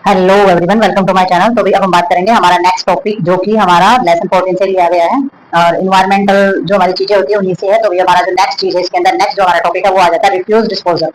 Hello everyone, welcome to my channel. तो भी अब हम बात करेंगे हमारा नेक्स्ट टॉपिक, जो कि हमारा लेसन 14 से लिया गया है और इन्वायरमेंटल जो हमारी चीजें होती है उन्हीं से है। तो भी हमारा जो नेक्स्ट चीज है, इसके अंदर नेक्स्ट जो हमारा टॉपिक है वो आ जाता है रिफ्यूज डिस्पोजल।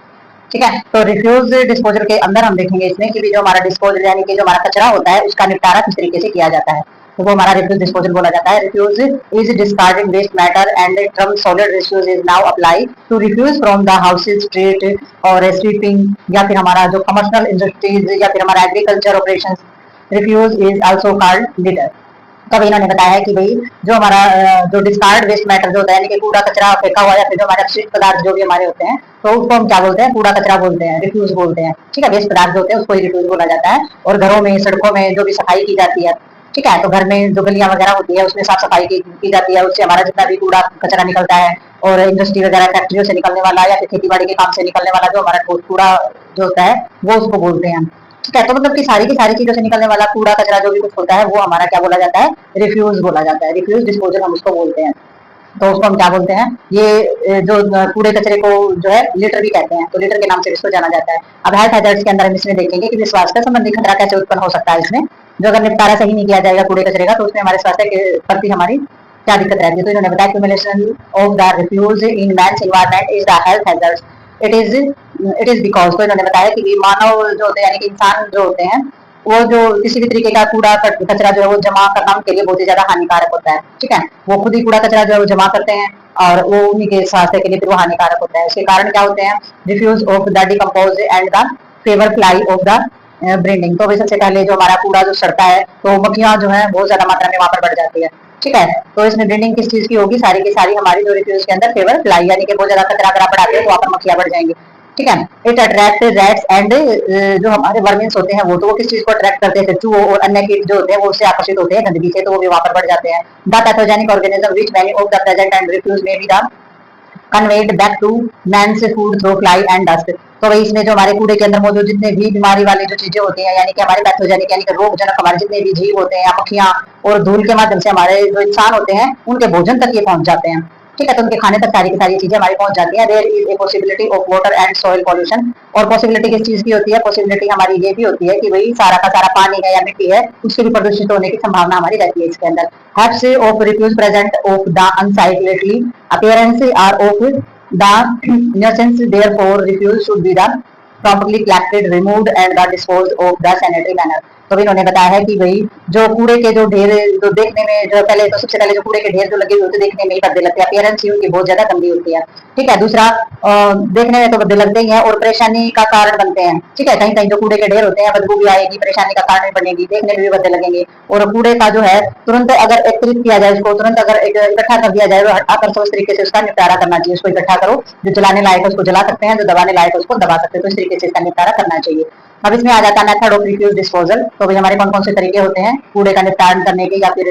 ठीक है, तो रिफ्यूज डिस्पोजल के अंदर हम देखेंगे इसमें कि भी जो हमारा डिस्पोजल यानी कि जो हमारा कचरा होता है उसका निपटारा किस तरीके से किया जाता है। तो वो हमारा रिफ्यूज डिस्पोजल बोला जाता है। Refuse is discarded waste matter and term solid refuse is now apply to refuse from the houses, street और स्वीपिंग, या फिर हमारा जो कमर्शियल इंडस्ट्रीज या फिर हमारा agriculture operation. Refuse is also called litter. तब इन्होंने बताया है कि भाई जो हमारा जो डिस्कार्ड वेस्ट मैटर जो होता है यानी कि कूड़ा कचरा फेंका हुआ या फिर जो हमारे अपशिष्ट पदार्थ जो भी हमारे होते हैं, तो उसको हम क्या बोलते हैं, कूड़ा कचरा बोलते हैं, रिफ्यूज बोलते हैं। ठीक है, वेस्ट पदार्थ जो होते हैं उसको रिफ्यूज बोला जाता है। और घरों में, सड़कों में जो भी सफाई की जाती है, ठीक है, तो घर में जो गलियां वगैरह होती है उसमें साफ सफाई की जाती है, उससे हमारा जितना भी कूड़ा कचरा निकलता है और इंडस्ट्री वगैरह फैक्ट्रियों से निकलने वाला या फिर खेती बाड़ी के काम से निकलने वाला जो हमारा कूड़ा जो होता है वो उसको बोलते हैं। ठीक है, तो मतलब की सारी चीजों से निकलने वाला कूड़ा कचरा जो भी कुछ होता है वो हमारा क्या बोला जाता है, रिफ्यूज बोला जाता है। रिफ्यूज डिस्पोजल हम उसको बोलते हैं। तो उसको हम क्या बोलते हैं, ये जो कूड़े कचरे को जो है लिटर भी कहते हैं, तो लिटर के नाम से इसको जाना जाता है। अब हेल्थ हैजर्ड्स के अंदर हम इसमें देखेंगे कि स्वास्थ्य संबंधी खतरा कैसे उत्पन्न हो सकता है इसमें। जो अगर निपटारा सही नहीं किया जाएगा कूड़े कचरे का तो उसमें हमारे स्वास्थ्य के प्रति हमारी क्या दिक्कत रहती है। तो इन्होंने बताया accumulation of the refuse in man's environment is the health hazard. It is because, तो इन्होंने बताया कि मानव जो होते हैं यानी कि इंसान जो होते हैं वो जो किसी भी तरीके का कूड़ा कचरा जो है वो जमा करना उनके लिए बहुत ही ज्यादा हानिकारक होता है। ठीक है, वो खुद ही कूड़ा कचरा जो है वो जमा करते हैं और वो उन्हीं के स्वास्थ्य के लिए फिर वो हानिकारक होता है। उसके कारण क्या होते हैं, refuse of the decompose and the favour fly of the breeding. तो सबसे पहले जो हमारा कूड़ा जो सड़ता है तो मक्खियां जो है बहुत ज्यादा मात्रा में वहां पर बढ़ जाती है। ठीक है, तो इसमें ब्रीडिंग किस चीज की होगी, सारी की सारी हमारी जो रिफ्यूज के अंदर फेवर फ्लाई यानी कि बहुत ज्यादा कचरा अगर आप बढ़ाते हो तो वहां पर मक्खियां बढ़ जाएंगी। ठीक है, इट अट्रैक्ट रैट्स एंड जो हमारे वर्मिन्स होते हैं वो किस चीज को अट्रैक्ट करते हैं, चूहे और अन्य कीट जो होते हैं वो उससे आकर्षित होते हैं गंदगी से, तो वो भी वहां पर बढ़ जाते हैं। The pathogenic organism which many of the present and refuse may be the conveyed back to man's food through fly and dust. तो वही इसमें जो हमारे कूड़े के अंदर मौजूद जितने भी बीमारी वाले जो चीजें होती हैं यानी कि हमारे पैथोजेनिक यानी कि रोगजनक हमारे जितने भी जीव होते हैं या मक्खियां और धूल के माध्यम से हमारे जो इंसान होते हैं उनके भोजन तक ये पहुंच जाते हैं। ठीक है, तो उनके खाने तक सारी की सारी चीजें हमारी पहुंच जाती है। There is a possibility of water and soil pollution. और पॉसिबिलिटी किस चीज की होती है, पॉसिबिलिटी हमारी ये भी होती है कि भाई सारा का सारा पानी है या मिट्टी है उसके भी प्रदूषित होने की संभावना हमारी रहती है इसके अंदर। Heaps of refuse present of the unsightly appearance are of the nuisance, therefore refuse should be the properly collected, removed and the disposed of the sanitary manner। तो इन्होंने बताया है कि भाई जो कूड़े के जो ढेर जो देखने में जो पहले तो सबसे पहले जो कूड़े के ढेर जो लगे हुए होते देखने में ही भद्दे लगते हैं, अपीयरेंस ही उनकी बहुत ज्यादा गंदी होती है। ठीक है, दूसरा देखने में तो भद्दे लगते ही हैं और परेशानी का कारण बनते हैं। ठीक है, कहीं कहीं जो कूड़े के ढेर होते हैं बदबू भी आएगी, परेशानी का कारण भी बनेगी, देखने में भी भद्दे लगेंगे। और कूड़े का जो है तुरंत अगर एकत्रित किया जाए, उसको तुरंत अगर इकट्ठा कर दिया जाए तो हटाकर तो उस तरीके से उसका निपटारा करना चाहिए। उसको इकट्ठा करो, जो जलाने लायक है उसको जला सकते हैं, जो दबाने लायक है उसको दबा सकते हैं, तो इस तरीके से इसका निपटारा करना चाहिए। अब इसमें आ जाता है मेथड ऑफ रिफ्यूज डिस्पोजल। तो भाई हमारे कौन कौन से तरीके होते हैं कूड़े का निपटान करने के या फिर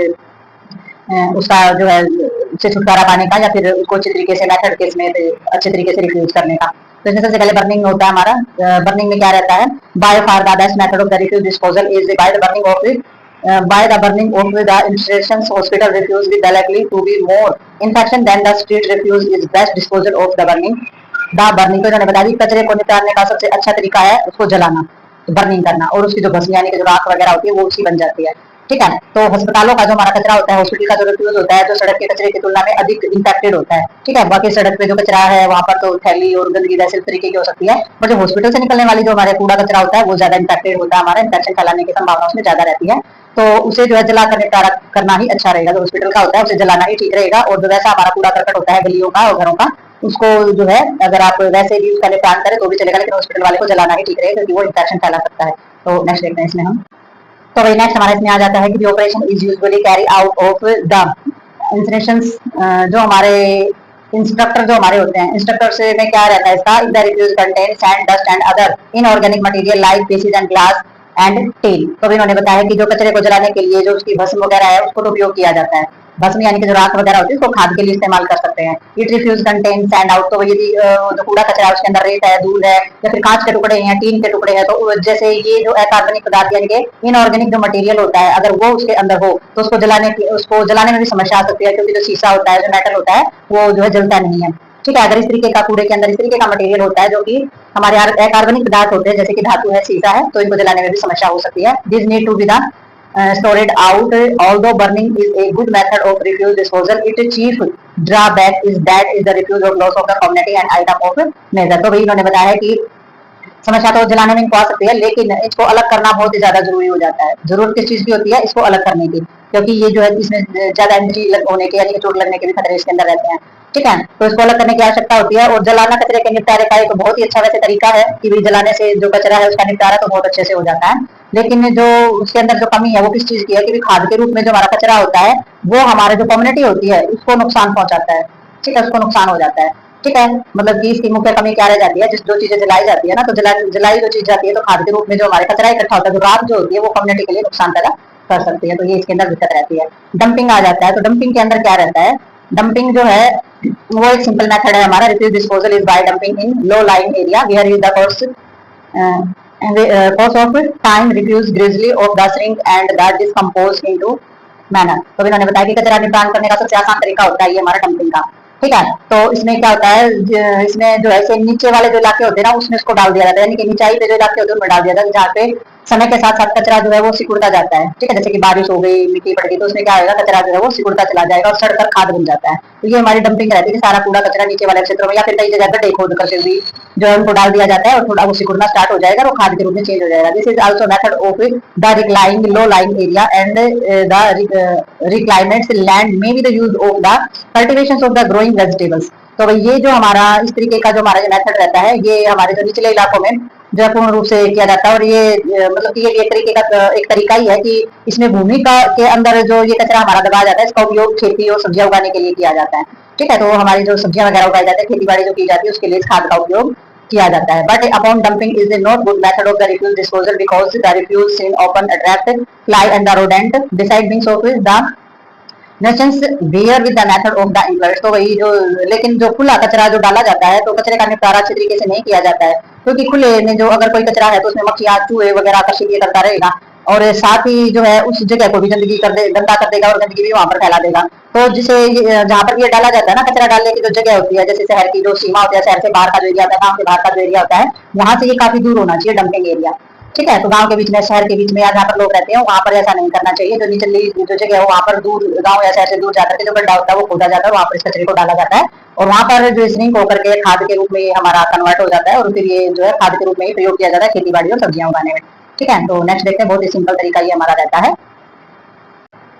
उसका जो है उससे छुटकारा पाने का या फिर उसको अच्छे तरीके से मेथड के इसमें अच्छे तरीके से रिफ्यूज करने का। तो इसमें सबसे पहले बर्निंग होता है हमारा। बर्निंग में क्या रहता है, by far the best method of the refuse disposal is by the burning of by the burning of the institutions hospital refuse with likely to be more infection than the street refuse is best disposal of the burning। The burning को इन्होंने बता दी कचरे को निकालने का सबसे अच्छा तरीका है उसको जलाना, बर्निंग करना, और उसकी जो भस्म यानी कि जो राख वगैरह होती है वो उसकी बन जाती है। ठीक है, तो अस्पतालों का जो हमारा कचरा होता है, हॉस्पिटल का जो रिफ्यूज होता है जो सड़क के कचरे की तुलना में अधिक इंफेक्टेड होता है। ठीक है, बाकी सड़क पे जो कचरा है वहां पर तो थैली और गंदगी वैसे तरीके की हो सकती है, पर जो हॉस्पिटल से निकलने वाली जो हमारे कूड़ा कचरा होता है वो ज्यादा इंफेक्टेड होता है, हमारा इंफेक्शन फैलाने की संभावना उसमें ज्यादा रहती है। तो उसे जो है जला कर निपटारा करना ही अच्छा रहेगा। जो हॉस्पिटल का होता है उसे जलाना ही ठीक रहेगा। और जो वैसा हमारा कूड़ा करकट होता है गलियों का और घरों का, उसको जो है अगर आप वैसे भी उसका निपटान करें तो भी चलेगा, लेकिन हॉस्पिटल वाले को जलाना ही ठीक रहेगा क्योंकि वो इंफेक्शन फैला सकता है। तो नेक्स्ट देखते हैं इसमें हम। तो वही नेक्स्ट हमारा इसमें आ जाता है कि operation is usually carry out of the instructions. जो हमारे इंस्ट्रक्टर जो हमारे होते हैं, इंस्ट्रक्टर से में क्या रहता है इसका, if the refuse contain sand dust and other inorganic material like pieces and glass and tell. तो इन्होंने बताया कि जो कचरे को जलाने के लिए जो उसकी भस्म वगैरह है उसको तो उपयोग किया जाता है। भस्म यानी कि जो राख वगैरह होती है उसको खाद के लिए इस्तेमाल कर सकते हैं। It refuse contain sand out. तो यदि जो कूड़ा कचरा है उसके अंदर रेत है, धूल है या फिर कांच के टुकड़े हैं, टीन के टुकड़े हैं, तो जैसे ये जो अकार्बनिक पदार्थ यानी कि इनऑर्गेनिक जो मटेरियल होता है अगर वो उसके अंदर हो तो उसको जलाने में भी समस्या आ सकती है, क्योंकि जो शीशा होता है, जो मेटल होता है वो जो है जलता नहीं है। ठीक है, अगर इस तरीके का कूड़े के अंदर इस तरीके का मटेरियल होता है जो कि हमारे अकार्बनिक पदार्थ होते हैं, जैसे कि धातु है, सीसा है, तो इनको जलाने में भी समस्या हो सकती है। This need to be the stored out. Although burning is a good method of refuse disposal, its chief drawback is that is the refuse of loss of the community and item of measure। तो भाई इन्होंने बताया कि समस्या तो जलाने में इनको आ सकती है, लेकिन इसको अलग करना बहुत ही ज्यादा जरूरी हो जाता है। जरूरत किस चीज की होती है? इसको अलग करने की, क्योंकि ये जो है इसमें ज्यादा एनर्जी होने के यानी चोट लगने के भी खतरे इसके अंदर रहते हैं। ठीक है, तो इसको अलग करने की आवश्यकता होती है। और जलाना कचरे के निपटारे का एक बहुत ही अच्छा वैसे तरीका है कि भाई जलाने से जो कचरा है उसका निपटारा तो बहुत अच्छे से हो जाता है, लेकिन जो उसके अंदर जो कमी है वो किस चीज की है कि खाद के रूप में जो हमारा कचरा होता है वो हमारे जो कम्युनिटी होती है उसको नुकसान पहुंचाता है। ठीक है, उसको नुकसान हो जाता है। ठीक है, मतलब कि इसकी मुख्य कमी क्या रह जाती है? जिस जो चीजें जलाई जाती है ना, तो जलाई जो चीज जाती है तो खाद के रूप में जो हमारे कचरा इकट्ठा होता है, जो राख जो होती है वो कम्युनिटी के लिए नुकसान पैदा कर सकती है, तो ये इसके अंदर दिक्कत रहती है। डंपिंग आ जाता है, तो डंपिंग के अंदर क्या रहता है? डंपिंग जो है वो एक सिंपल मेथड है हमारा। Refuse disposal is by dumping in low lying area where is the cause of time refuse gradually of the shrink and the decompose into manner। तो इन्होंने बताया कि कचरा निपटान करने का सबसे आसान तरीका होता है ये हमारा डंपिंग का। ठीक है, तो इसमें क्या होता है? इसमें जो है नीचे वाले जो इलाके होते हैं ना उसमें उसको डाल दिया जाता है, यानी कि नीचाई पे जो इलाके होते हैं उनमें डाल दिया जाता है, जहाँ पे समय के साथ साथ कचरा जो है वो सिकुड़ता जाता है। ठीक है, जैसे कि बारिश हो गई, मिट्टी पड़ गई, तो उसमें क्या होगा? कचरा जो है वो सिकुड़ता चला जाएगा और सड़कर खाद बन जाता है। तो ये हमारी डंपिंग रहती है कि सारा कूड़ा कचरा नीचे वाले क्षेत्रों में या फिर कई जगह पर खोद करके भी जो है उनको डाल दिया जाता है और थोड़ा वो सिकुड़ना स्टार्ट हो जाएगा और खाद के रूप में चेंज हो जाएगा। This is also method of the reclaiming low lying area and the reclaimed land may be the use of the cultivation of the growing vegetables. तो भाई ये जो हमारा इस तरीके का जो हमारा जो मेथड रहता है ये हमारे जो निचले इलाकों में जो पूर्ण रूप से किया जाता है। और ये मतलब कि ये एक तरीके का एक तरीका ही है कि इसमें भूमि का के अंदर जो ये कचरा हमारा दबाया जाता है इसका उपयोग खेती और सब्जियां उगाने के लिए किया जाता है। ठीक है, तो हमारी जो सब्जियां वगैरह उगाई जाती है, खेती बाड़ी जो की जाती है उसके लिए खाद का उपयोग किया जाता है। But upon dumping is not good method of the refuse disposal because the refuse seen open attract fly and the rodent beside being so the nations where with the method of the employers. तो वही जो लेकिन जो खुला कचरा जो डाला जाता है तो कचरे का निपटारा अच्छे तरीके से नहीं किया जाता है, क्योंकि खुले में जो अगर कोई कचरा है तो उसमें मक्खियां चूहे वगैरह आकर्षित ये करता रहेगा और साथ ही जो है उस जगह को भी गंदगी कर दे गंदा कर देगा और गंदगी भी वहां पर फैला देगा। तो जिसे जहाँ पर ये डाला जाता है ना कचरा डालने की जो जगह होती है, जैसे शहर की जो सीमा होती है, शहर से बाहर का जो एरिया होता है, गाँव से बाहर का जो एरिया होता है, वहां से ये काफी दूर होना चाहिए डंपिंग एरिया। ठीक है, तो गांव के बीच में शहर के बीच में या जहाँ पर लोग रहते हैं वहां पर ऐसा नहीं करना चाहिए। जो निचली जो जगह है वहां पर दूर गांव या शहर से दूर जाकर के जो गड्ढा होता है वो खोदा जाता है, वहां पर इस कचरे को डाला जाता है और वहां पर जो स्निंक होकर के खाद के रूप में हमारा कन्वर्ट हो जाता है और फिर ये जो है खाद के रूप में ही प्रयोग किया जाता है खेती बाड़ी और सब्जियां उगाने में। ठीक है, तो नेक्स्ट देखते हैं, बहुत ही सिंपल तरीका ये हमारा रहता है।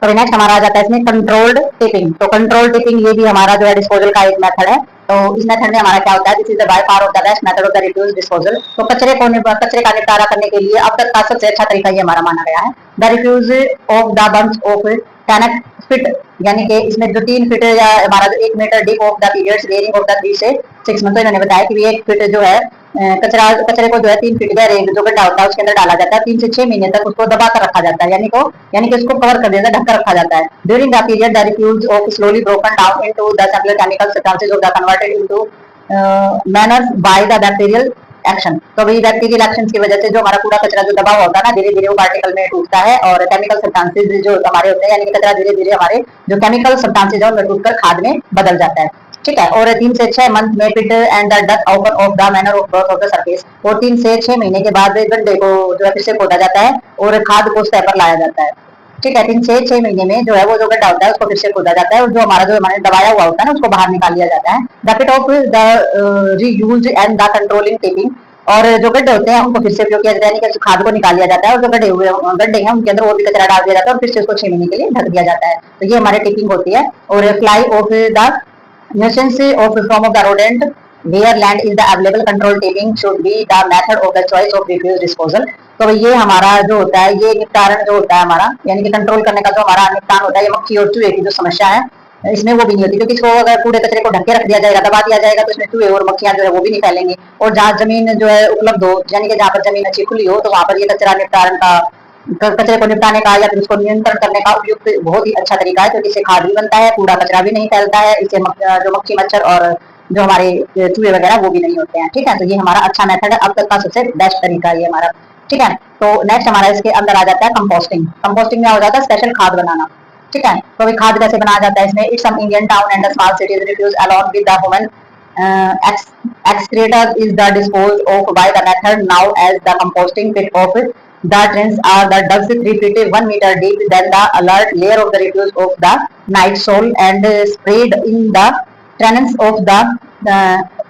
तो नेक्स्ट हमारा आ जाता है इसमें कंट्रोल्ड टिपिंग। तो कंट्रोल टिपिंग ये भी हमारा जो है डिस्पोजल का एक मेथड है। तो इस मेथड में हमारा क्या होता है? This is the by far of the best method of the refuse disposal. तो कचरे का निपटारा करने के लिए अब तक का सबसे अच्छा तरीका ये हमारा माना गया है। The refuse of the bunch of 10 feet, यानी कि इसमें जो 3 फीट या हमारा जो 1 metre deep of the periods varying of the 3 से 6 मंथ। तो इन्होंने बताया कि 1 फीट जो है कचरे को जो है 3 फीट गहरे जो गड्ढा होता है उसके अंदर डाला जाता है, 3 से 6 महीने तक उसको दबा कर रखा जाता है, यानी कि उसको कवर कर दिया जाता है, ढक कर रखा जाता है। During the period the refuse of slowly broken down into the cellular chemical substances of the converted into manners by the bacterial action. तो भाई बैक्टीरियल एक्शन की वजह से जो हमारा पूरा कचरा जो दबा हुआ होता है ना धीरे धीरे वो पार्टिकल में टूटता है और केमिकल सब्सटेंसेस जो हमारे होते हैं यानी कि कचरा धीरे धीरे हमारे जो केमिकल सब्सटेंसेस है उनमें टूटकर खाद में बदल जाता है। ठीक है, और 3 से 6 मंथ में pit and the dug open of the manner of growth of the surface. और 3 से 6 महीने के बाद गड्ढे को जो है फिर से खोदा जाता है और खाद को सतह पर लाया जाता है। ठीक है, 3 से 6 महीने में जो है वो जो गड्ढा होता है उसको फिर से खोदा जाता है और जो हमारे दबाया हुआ होता है ना उसको बाहर निकाल लिया जाता है। The pit of the reuse and the controlling tipping. और जो गड्ढे होते हैं उनको फिर से उपयोग किया जाता है, यानी कि खाद को निकाल लिया जाता है और जो गड्ढे हैं उनके अंदर और भी कचरा डाल दिया जाता है और फिर से उसको 6 महीने के लिए ढक दिया जाता है। तो ये हमारी टिपिंग होती है। और fly of the nuisance of form of the rodent where land is the available control tipping should be the method of the choice of refuse disposal। तो ये हमारा जो होता है ये निपटारण जो होता है हमारा यानी कि कंट्रोल करने का जो हमारा निपटान होता है ये मक्खी और चूहे की जो समस्या है इसमें वो भी नहीं होती, क्योंकि इसको अगर कूड़े कचरे को ढक के रख दिया जाएगा, दबा दिया जाएगा तो इसमें चूहे और मक्खियां जो है वो भी नहीं फैलेंगे। और जहाँ जमीन जो है उपलब्ध हो यानी कि जहाँ पर जमीन अच्छी खुली हो तो वहां पर ये कचरा निपटारण का कचरे को निपटाने का या फिर उसको नियंत्रण करने का उपयुक्त बहुत ही अच्छा तरीका है, क्योंकि इससे खाद भी बनता है, कूड़ा कचरा भी नहीं फैलता है, इससे जो मक्खी मच्छर और जो हमारे चूहे वगैरह वो भी नहीं होते हैं। ठीक है, तो ये हमारा अच्छा मेथड है, अब तक का सबसे बेस्ट तरीका है ये हमारा। ठीक है, तो नेक्स्ट हमारा इसके अंदर आ जाता है कंपोस्टिंग। कंपोस्टिंग में हो जाता है स्पेशल खाद बनाना। ठीक है, तो अभी खाद कैसे बनाया जाता है इसमें? It's some Indian town and small cities refuse along with the human excreta is the disposed of by the method now as the composting pit of the drains are the dug 3 feet 1 meter deep, then the alert layer of the refuse of the night soil and sprayed in the tenants of the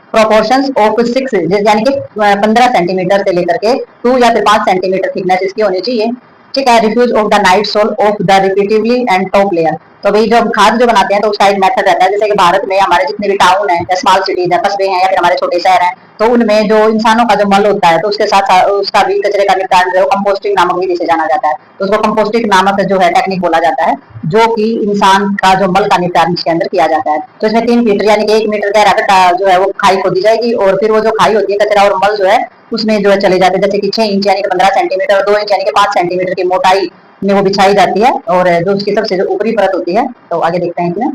proportions of 6 यानी कि 15 centimetre से लेकर के 2 या फिर 5 centimetre thickness इसकी होनी चाहिए। ठीक है, refuse of the night soil of the repetitively and top layer. तो भाई जो खाद जो बनाते हैं तो उसका एक मेथड रहता है, जैसे कि भारत में हमारे जितने भी टाउन है या स्मॉल सिटीज है, कस्बे हैं या फिर हमारे छोटे शहर हैं, तो उनमें जो इंसानों का जो मल होता है तो उसके साथ उसका भी कचरे का निपटान जो है कंपोस्टिंग नामक विधि से जाना जाता है। तो उसको कंपोस्टिंग नामक जो है टेक्निक बोला जाता है, जो कि इंसान का जो मल का निपटान इसके अंदर किया जाता है। तो इसमें 3 मीटर यानी कि 1 मीटर गहरा गड्ढा जो है वो खाई खोदी जाएगी और फिर वो जो खाई होती है कचरा और मल जो है उसमें जो है चले जाते हैं, जैसे कि 6 इंच यानी कि 15 सेंटीमीटर, 2 इंच यानी कि 5 सेंटीमीटर की मोटाई में वो बिछाई जाती है और जो उसकी सबसे जो ऊपरी परत होती है, तो आगे देखते हैं इसमें।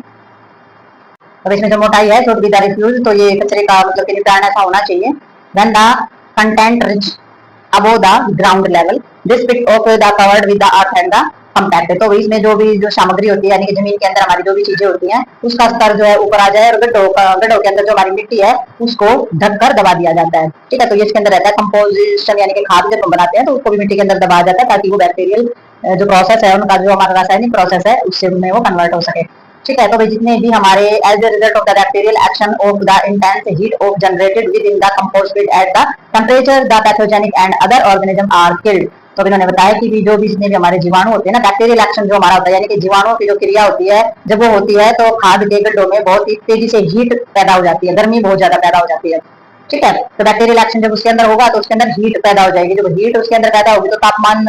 अब इसमें जो मोटाई है शुड बी द रिफ्यूज, तो ये कचरे का मतलब कि निपटान ऐसा होना चाहिए। Then the content rich above the ground level, this pit of the covered with the earth and the compact. तो इसमें जो भी जो सामग्री होती है यानी कि जमीन के अंदर हमारी जो भी चीजें होती हैं उसका स्तर जो है ऊपर आ जाए और गड्ढों के अंदर जो हमारी मिट्टी है उसको ढककर दबा दिया जाता है। ठीक है, तो ये इसके अंदर रहता है कंपोजिशन यानी कि खाद जब हम बनाते हैं तो उसको भी मिट्टी के अंदर दबाया जाता है ताकि वो बैक्टीरियल जो प्रोसेस है उनका जो हमारा रासायनिक प्रोसेस है उससे उनमें वो कन्वर्ट हो सके। ठीक है, तो भाई जितने भी हमारे as a result of the bacterial action of the intense heat of generated within the compost pit at the temperature the pathogenic and other organism are killed. तो इन्होंने बताया कि भी जो भी जितने भी हमारे जीवाणु होते हैं ना, बैक्टीरियल एक्शन जो हमारा होता है यानी कि जीवाणुओं की जो क्रिया होती है जब वो होती है तो खाद के गड्ढों में बहुत ही तेजी से हीट पैदा हो जाती है, गर्मी बहुत ज्यादा पैदा हो जाती है। ठीक है, तो बैक्टीरियल एक्शन जब उसके अंदर होगा तो उसके अंदर हीट पैदा हो जाएगी, जब हीट उसके अंदर पैदा होगी तो तापमान,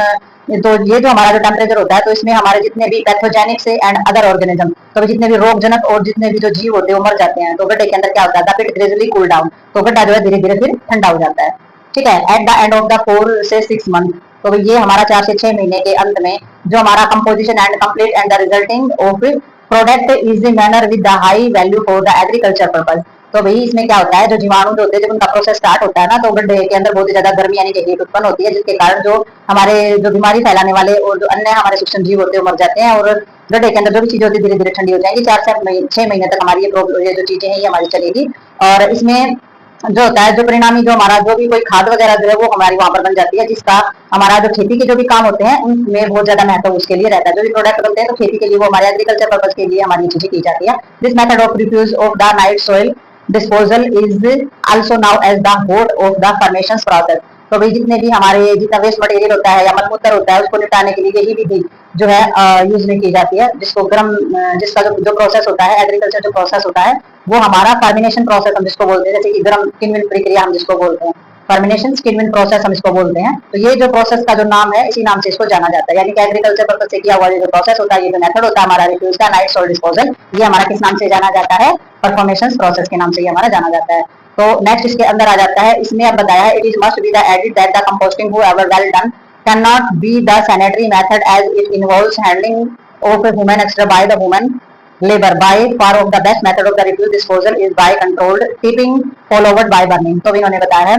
तो ये जो हमारा जो टेम्परेचर होता है तो इसमें हमारे जितने भी पैथोजेनिक से एंड अदर ऑर्गेनिज्म, तो जितने भी रोगजनक और जितने भी जो जीव होते हैं वो मर जाते हैं। तो गड्ढे के अंदर क्या होता है, पिट ग्रेजुअली कूल डाउन, तो गड्ढा जो है धीरे धीरे फिर ठंडा हो जाता है। ठीक है, at the end of the 4 से 6 मंथ, तो ये हमारा 4 से 6 महीने के अंत में जो हमारा composition and complete and the resulting of product is the manner with the high value for the agriculture purpose. तो भाई इसमें क्या होता है, जो जीवाणु जो होते हैं जब उनका प्रोसेस स्टार्ट होता है ना तो गड्ढे के अंदर बहुत ही ज्यादा गर्मी यानी कि हीट उत्पन्न होती है, जिसके कारण जो हमारे जो बीमारी फैलाने वाले और जो अन्य हमारे सूक्ष्म जीव होते हैं वो मर जाते हैं और गड्ढे के अंदर जो भी चीजें होती है धीरे धीरे ठंडी हो जाएंगी। 4 से 6 महीने तक हमारी ये जो चीजें हैं ये हमारी चलेगी और इसमें जो होता है जो परिणामी जो हमारा जो भी कोई खाद वगैरह जो है वो हमारी वहां पर बन जाती है, जिसका हमारा जो खेती के जो भी काम होते हैं उनमें बहुत ज्यादा महत्व उसके लिए रहता है। जो भी प्रोडक्ट बनते हैं तो खेती के लिए वो हमारे एग्रीकल्चर पर्पज के लिए हमारी चीजें की जाती है। This method of refuse of the night soil disposal is also now as the hod of the formation process. तो भाई जितने भी हमारे जितना वेस्ट मटेरियल होता है या मलमूत्र होता है उसको निपटाने के लिए यही विधि जो है यूज में की जाती है, जिसको गर्म जिसका जो प्रोसेस होता है एग्रीकल्चर जो प्रोसेस होता है वो हमारा फार्मिनेशन प्रोसेस हम जिसको बोलते हैं, जैसे कि गर्म किण्वन प्रक्रिया हम जिसको बोलते हैं, फॉर्मिनेशन किण्वन प्रोसेस हम इसको बोलते हैं। तो ये जो प्रोसेस का जो नाम है इसी नाम से इसको जाना जाता है, यानी कि एग्रीकल्चर पर्पज से किया हुआ जो प्रोसेस होता है, ये जो मेथड होता है हमारा रिफ्यूज का नाइट सोइल डिस्पोजल, ये हमारा किस नाम से जाना जाता है, परफॉर्मेशन प्रोसेस के नाम से ये हमारा जाना जाता है। तो नेक्स्ट इसके अंदर आ जाता है, इसमें अब बताया है it is must be the edit that the composting however well done can not be the sanitary method as it involves handling of human extra by the human labor. By far of the best method of the refuse disposal is by controlled tipping followed by burning। तो इन्होंने बताया है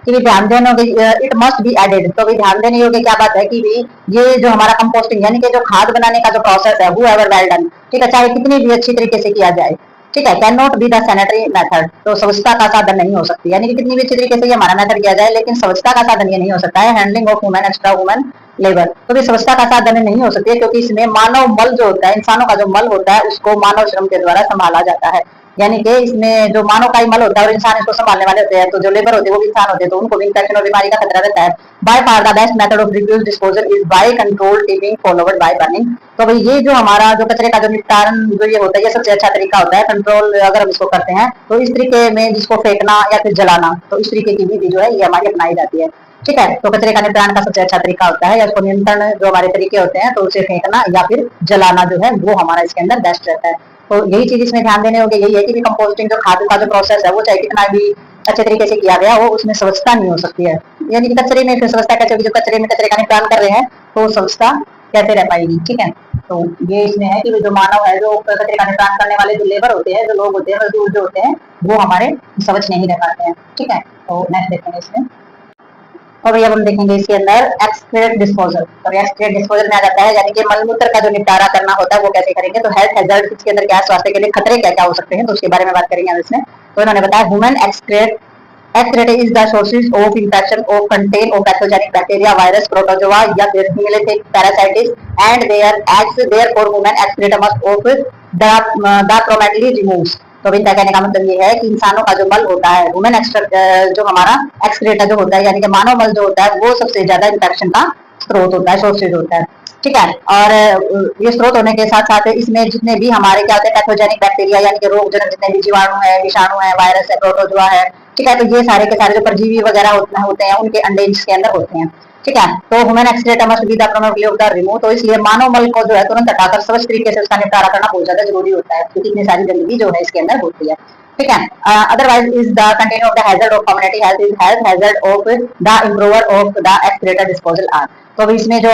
कि ध्यान देने होगी it must be added, तो भी ध्यान देने योग्य क्या बात है कि भी ये जो हमारा कंपोस्टिंग यानी कि जो खाद बनाने का जो प्रोसेस है हूएवर वेल डन, ठीक है, चाहे कितनी भी अच्छी तरीके से किया जाए, ठीक है, can not be the sanitary method, तो स्वच्छता का साधन नहीं हो सकती, यानी कि कितनी भी अच्छी तरीके से ये हमारा मेथड किया जाए लेकिन स्वच्छता का साधन ये नहीं हो सकता है। Handling of human extra human labour, तो भी स्वच्छता का साधन नहीं हो सकती है क्योंकि इसमें मानव मल जो होता है, इंसानों का जो मल होता है उसको मानव श्रम के द्वारा संभाला जाता है, यानी कि इसमें जो मानव का ही मल होता है और इंसान इसको संभालने वाले होते हैं, तो जो लेबर होते हैं वो भी इंसान होते हैं, तो उनको भी इंफेक्शन और बीमारी का खतरा रहता है। By far the best method of refuse disposal is by control tipping followed by burning. तो भाई ये जो हमारा जो कचरे का जो निपटान जो ये होता है ये सबसे अच्छा तरीका होता है, कंट्रोल अगर हम इसको करते हैं तो इस तरीके में जिसको फेंकना या फिर जलाना, तो इस तरीके की विधि जो है ये हमारी अपनाई जाती है। ठीक है, तो कचरे का निपटान का सबसे अच्छा तरीका होता है या उसको नियंत्रण जो हमारे तरीके होते हैं तो उसे फेंकना या फिर जलाना जो है वो हमारा इसके अंदर बेस्ट रहता है। तो यही चीज इसमें ध्यान देने होगी, यही है कि कंपोस्टिंग जो खाद का जो प्रोसेस है वो चाहे कितना भी अच्छे तरीके से किया गया हो उसमें स्वच्छता नहीं हो सकती है, यानी कि कचरे में फिर स्वच्छता कैसे होगी, जो कचरे में कचरे का निपटान कर रहे हैं तो स्वच्छता कैसे रह पाएगी। ठीक है, तो ये इसमें है कि जो मानव है जो कचरे का निपटान करने वाले जो लेबर होते हैं, जो लोग होते हैं, मजदूर जो होते हैं वो हमारे स्वच्छ नहीं रह पाते हैं। ठीक है, तो नेक्स्ट देखेंगे इसमें और भैया हम देखेंगे इसके अंदर एक्सक्रेट डिस्पोजल। तो एक्सक्रेट डिस्पोजल में आ जाता है यानी कि मलमूत्र का जो निपटारा करना होता है वो कैसे करेंगे, तो हेल्थ हैजर्ड इसके अंदर क्या है, स्वास्थ्य के लिए खतरे क्या क्या हो सकते हैं तो उसके बारे में बात करेंगे हम इसमें। तो इन्होंने बताया human excrete Excreta is the sources of infection of contain of pathogenic bacteria, virus, protozoa या फिर hemolytic parasites and their eggs therefore human excreta must of the properly removes। तो इनका कहने का मतलब ये है कि इंसानों का जो मल होता है ह्यूमन जो हमारा एक्सक्रेटा जो होता है यानी कि मानव मल जो होता है वो सबसे ज्यादा इन्फेक्शन का स्रोत होता है, सोर्सेज होता है। ठीक है, और ये स्रोत होने के साथ साथ इसमें जितने भी हमारे क्या होते हैं पैथोजेनिक बैक्टीरिया यानी कि रोग जनक जितने भी जीवाणु है, विषाणु है, वायरस है, प्रोटोजोआ है, ठीक है, तो ये सारे के सारे जो परजीवी वगैरह होते हैं उनके अंडे इसके अंदर होते हैं। ठीक है, तो human excreta must be the promptly of the remove, तो इसलिए मानव मल को जो है तुरंत हटाकर स्वच्छ तरीके से उसका निपटारा करना बहुत ज्यादा जरूरी होता है क्योंकि इतनी सारी गंदगी जो है इसके अंदर होती है। ठीक है, otherwise is the content of the hazard of community health is health hazard of the improver of the excreta disposal are. तो इसमें जो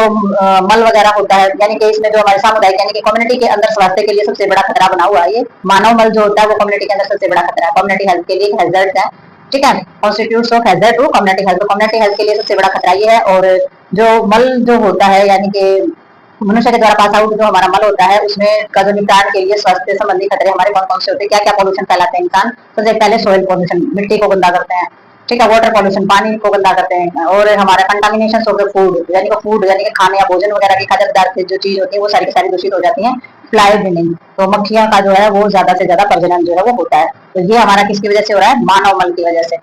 मल वगैरह होता है यानी कि इसमें जो हमारे सामुदायिक यानी कि कम्युनिटी के अंदर स्वास्थ्य के लिए सबसे बड़ा खतरा बना हुआ है। ये मानव मल जो होता है वो कम्युनिटी के अंदर सबसे बड़ा खतरा है, कम्युनिटी हेल्थ के लिए एक हैजर्ड है। ठीक है, constitutes of hazard to community health, community health के लिए सबसे बड़ा खतरा ये है। और जो मल जो होता है यानी कि मनुष्य के द्वारा पास आउट जो हमारा मल होता है उसमें का जो निपटान के लिए स्वास्थ्य संबंधी खतरे हमारे कौन कौन से होते हैं, क्या क्या पॉल्यूशन फैलाते हैं इंसान। सबसे पहले सॉइल पॉल्यूशन, मिट्टी को गंदा करते हैं। ठीक है, वाटर पॉल्यूशन, पानी को गंदा करते हैं। और हमारा कंटामिनेशन ऑफ द फूड यानी कि खाने या भोजन वगैरह की खाद्य पदार्थ जो चीज होती है वो सारी की सारी दूषित हो जाती है। फ्लाई ब्रीडिंग, तो मक्खियां का जो है वो ज्यादा से ज्यादा प्रजनन जो है वो होता है। तो ये हमारा किसकी वजह से हो रहा है, मानव मल की वजह से।